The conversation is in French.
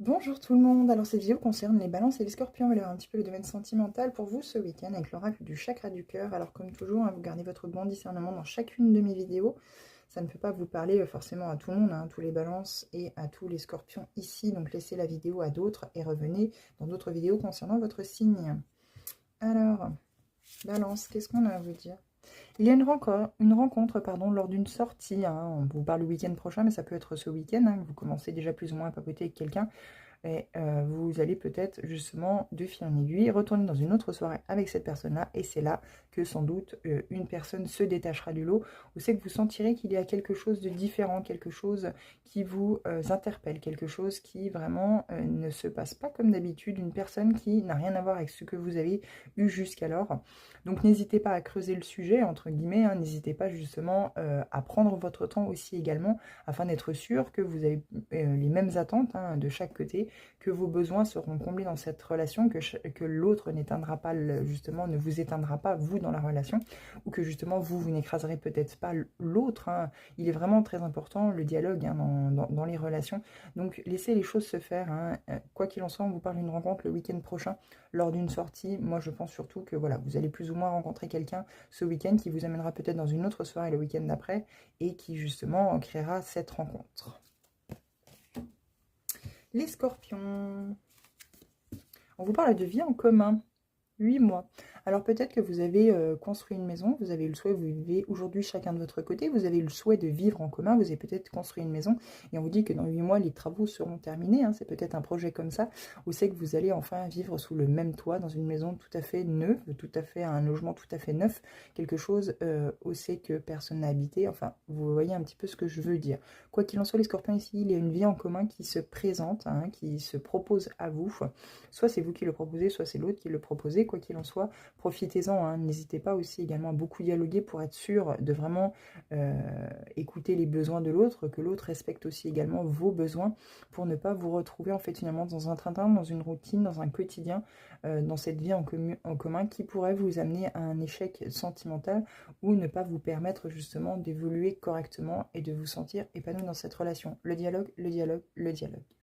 Bonjour tout le monde, alors cette vidéo concerne les balances et les scorpions, elle est un petit peu le domaine sentimental pour vous ce week-end avec l'oracle du chakra du cœur. Alors comme toujours, hein, vous gardez votre bon discernement dans chacune de mes vidéos, ça ne peut pas vous parler forcément à tout le monde, hein, tous les balances et à tous les scorpions ici, donc laissez la vidéo à d'autres et revenez dans d'autres vidéos concernant votre signe. Alors, balance, qu'est-ce qu'on a à vous dire? Il y a une rencontre pardon, lors d'une sortie, hein. On vous parle le week-end prochain, mais ça peut être ce week-end, hein, que vous commencez déjà plus ou moins à papoter avec quelqu'un. Et vous allez peut-être justement, de fil en aiguille, retourner dans une autre soirée avec cette personne-là. Et c'est là que sans doute une personne se détachera du lot. Ou c'est que vous sentirez qu'il y a quelque chose de différent, quelque chose qui vous interpelle, quelque chose qui vraiment ne se passe pas comme d'habitude, une personne qui n'a rien à voir avec ce que vous avez eu jusqu'alors. Donc n'hésitez pas à creuser le sujet, entre guillemets, hein, n'hésitez pas justement à prendre votre temps aussi également, afin d'être sûr que vous avez les mêmes attentes, hein, de chaque côté, que vos besoins seront comblés dans cette relation, que l'autre n'éteindra pas, justement, ne vous éteindra pas, vous, dans la relation, ou que justement, vous n'écraserez peut-être pas l'autre, hein. Il est vraiment très important, le dialogue, hein, dans les relations. Donc, laissez les choses se faire, hein. Quoi qu'il en soit, on vous parle d'une rencontre le week-end prochain, lors d'une sortie. Moi, je pense surtout que, voilà, vous allez plus ou moins rencontrer quelqu'un ce week-end qui vous amènera peut-être dans une autre soirée le week-end d'après, et qui, justement, créera cette rencontre. Les scorpions. On vous parle de vie en commun. 8 mois. Alors peut-être que vous avez construit une maison, vous avez eu le souhait, vous vivez aujourd'hui chacun de votre côté, vous avez eu le souhait de vivre en commun, vous avez peut-être construit une maison, et on vous dit que dans 8 mois, les travaux seront terminés, hein. C'est peut-être un projet comme ça, où c'est que vous allez enfin vivre sous le même toit, dans une maison tout à fait neuve, tout à fait, un logement tout à fait neuf, quelque chose où c'est que personne n'a habité, enfin, vous voyez un petit peu ce que je veux dire. Quoi qu'il en soit, les scorpions ici, il y a une vie en commun qui se présente, hein, qui se propose à vous. Soit c'est vous qui le proposez, soit c'est l'autre qui le proposez. Quoi qu'il en soit, profitez-en, hein. N'hésitez pas aussi également à beaucoup dialoguer pour être sûr de vraiment écouter les besoins de l'autre, que l'autre respecte aussi également vos besoins, pour ne pas vous retrouver en fait finalement dans un train-train, dans une routine, dans un quotidien, dans cette vie en commun qui pourrait vous amener à un échec sentimental, ou ne pas vous permettre justement d'évoluer correctement et de vous sentir épanoui dans cette relation. Le dialogue, le dialogue, le dialogue.